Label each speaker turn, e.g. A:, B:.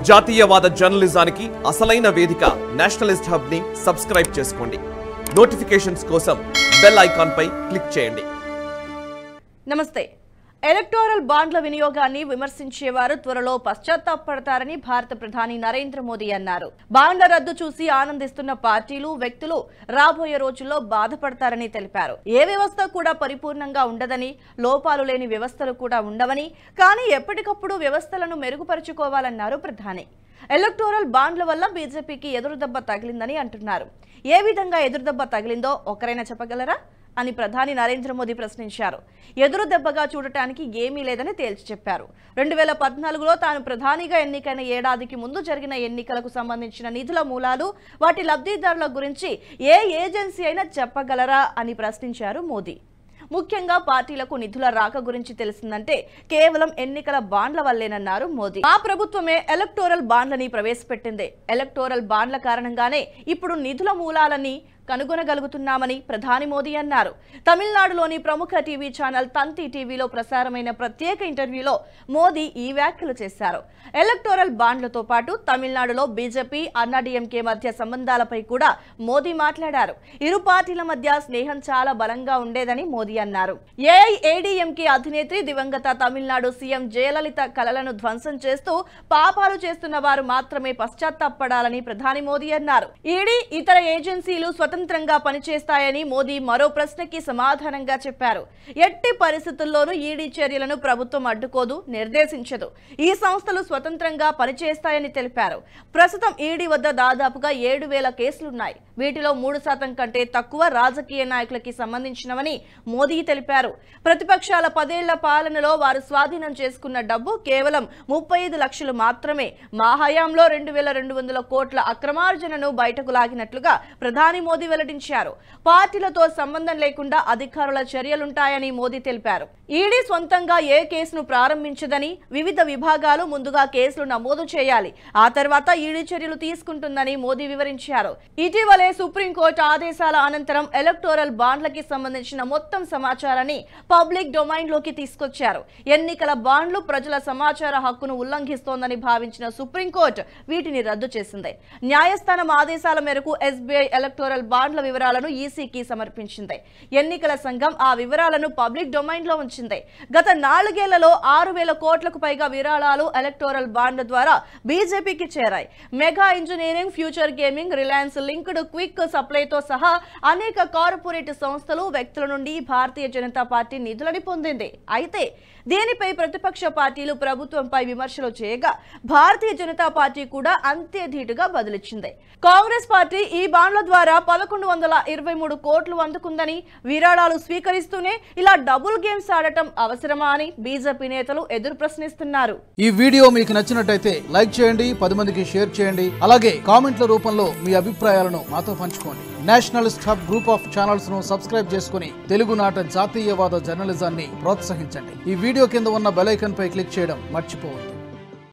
A: జాతీయవాద జర్నలిజానికి అసలైన వేదిక నేషనలిస్ట్ హబ్ ని సబ్స్క్రైబ్ చేసుకోండి. నోటిఫికేషన్స్ కోసం బెల్ ఐకాన్ పై క్లిక్ చేయండి.
B: నమస్తే. ఎలక్టోరల్ బాండ్ల వినియోగాన్ని విమర్శించేవారు త్వరలో పశ్చాత్తాపడతారని భారత ప్రధాని నరేంద్ర మోదీ అన్నారు. బాండ్ల రద్దు చూసి ఆనందిస్తున్న పార్టీలు, వ్యక్తులు రాబోయే రోజుల్లో బాధపడతారని తెలిపారు. ఏ వ్యవస్థ కూడా పరిపూర్ణంగా ఉండదని, లోపాలు లేని వ్యవస్థలు కూడా ఉండవని, కానీ ఎప్పటికప్పుడు వ్యవస్థలను మెరుగుపరుచుకోవాలన్నారు ప్రధాని. ఎలక్టోరల్ బాండ్ల వల్ల బీజేపీకి ఎదురుదెబ్బ తగిలిందని అంటున్నారు. ఏ విధంగా ఎదురుదెబ్బ తగిలిందో ఒక్కరైనా చెప్పగలరా అని ప్రధాని నరేంద్ర మోదీ ప్రశ్నించారు. ఎదురు దెబ్బగా చూడటానికి ఏమీ లేదని తేల్చి చెప్పారు. 2014లో తాను ప్రధానిగా ఎన్నికైన ఏడాదికి ముందు జరిగిన ఎన్నికలకు సంబంధించిన నిధుల మూలాలు, వాటి లబ్ధిదారుల గురించి ఏ ఏజెన్సీ అయినా చెప్పగలరా అని ప్రశ్నించారు మోదీ. ముఖ్యంగా పార్టీలకు నిధుల రాక గురించి తెలిసిందంటే కేవలం ఎన్నికల బాండ్ల వల్లేనన్నారు మోదీ. ఆ ప్రభుత్వమే ఎలక్టోరల్ బాండ్లని ప్రవేశపెట్టింది. ఎలక్టోరల్ బాండ్ల కారణంగానే ఇప్పుడు నిధుల మూలాలని కనుగొనగలుగుతున్నామని ప్రధాని మోదీ అన్నారు. తమిళనాడులోని ప్రముఖ టీవీ ఛానల్ తంతి టీవీలో ప్రసారమైన ప్రత్యేక ఇంటర్వ్యూలో మోదీ ఈ వ్యాఖ్యలు చేశారు. ఎలక్టోరల్ బాండ్లతో పాటు తమిళనాడులో బీజేపీ, అన్నాడీఎంకే మధ్య సంబంధాలపై కూడా మోదీ మాట్లాడారు. ఇరు పార్టీల మధ్య స్నేహం చాలా బలంగా ఉండేదని మోదీ అన్నారు. ఏఐఏడీఎంకే అధినేత్రి, దివంగత తమిళనాడు సీఎం జయలలిత కలలను ధ్వంసం చేస్తూ పాపాలు చేస్తున్న వారు మాత్రమే పశ్చాత్తాపడాలని ప్రధాని మోదీ అన్నారు. ఈడీ, ఇతర ఏజెన్సీలు స్వతంత్రంగా పనిచేస్తాయని మోదీ మరో ప్రశ్నకి సమాధానంగా చెప్పారు. ఎట్టి పరిస్థితుల్లోనూ ఈడీ చర్యలను ప్రభుత్వం అడ్డుకోదు, నిర్దేశించదు. ఈ సంస్థలు స్వతంత్రంగా పనిచేస్తాయని తెలిపారు. ప్రస్తుతం ఈడీ వద్ద దాదాపుగా 7,000 కేసులున్నాయి. వీటిలో 3% కంటే తక్కువ రాజకీయ నాయకులకి సంబంధించినవని మోదీ తెలిపారు. ప్రతిపక్షాల 10 ఏళ్ల పాలనలో వారు స్వాధీనం చేసుకున్న డబ్బు కేవలం 35 లక్షలు మాత్రమే. మా హయాంలో 2,200 కోట్ల అక్రమార్జనను బయటకు లాగినట్లుగా ప్రధాని మోదీ వెల్లడించారు. పార్టీలతో సంబంధం లేకుండా అధికారుల చర్యలుంటాయని మోదీ తెలిపారు. ఈడీ సొంతంగా ఏ కేసును ప్రారంభించదని, వివిధ విభాగాలు ముందుగా కేసులు నమోదు చేయాలి, ఆ తర్వాత ఈడీ చర్యలు తీసుకుంటుందని మోదీ వివరించారు. ఇటీవలే సుప్రీంకోర్టు ఆదేశాల అనంతరం ఎలక్టోరల్ బాండ్లకి సంబంధించిన మొత్తం సమాచారాన్ని పబ్లిక్ డొమైన్ లోకి తీసుకొచ్చారు. ఎన్నికల బాండ్లు ప్రజల సమాచార హక్కును ఉల్లంఘిస్తోందని భావించిన సుప్రీంకోర్టు వీటిని రద్దు చేసింది. న్యాయస్థానం ఆదేశాల మేరకు ఎస్బీఐ ఎలక్టోరల్ బాండ్ల వివరాలను ఈసీకి సమర్పించింది. ఎన్నికల సంఘం ఆ వివరాలను పబ్లిక్ డొమైన్ లో ఉంచింది. గత 4 ఏళ్లలో 6,000 కోట్లకు పైగా విరాళాలు ఎలక్టోరల్ బాండ్ల ద్వారా బీజేపీకి చేరాయి. Mega Engineering, Future Gaming, Reliance linked, Quick సప్లైతో సహా అనేక కార్పొరేట్ సంస్థలు, వ్యక్తుల నుండి భారతీయ జనతా పార్టీ నిధులని పొందింది. అయితే దీనిపై ప్రతిపక్ష పార్టీలు ప్రభుత్వంపై విమర్శలు చేయగా భారతీయ జనతా పార్టీ కూడా అంతే ధీటుగా బదులిచ్చింది. కాంగ్రెస్ పార్టీ ఈ బాండ్ల ద్వారా 1,123 కోట్లు అందుకుందని, విరాళాలు స్వీకరిస్తూనే ఇలా డబుల్ గేమ్స్ ఆడటం అవసరమా అని బీజేపీ నేతలు ఎదురు ప్రశ్నిస్తున్నారు.
C: ఈ వీడియో మీకు నచ్చినట్టయితే లైక్ చేయండి, 10 మందికి షేర్ చేయండి. అలాగే కామెంట్ల రూపంలో మీ అభిప్రాయాలను మాతో పంచుకోండి. Nationalist hub group of channels ను సబ్స్క్రైబ్ చేసుకుని తెలుగునాట జాతీయవాద జర్నలిజాన్ని ప్రోత్సహించండి. ఈ వీడియో కింద ఉన్న బెల్ ఐకాన్ పై క్లిక్ చేయడం మర్చిపోవద్దు.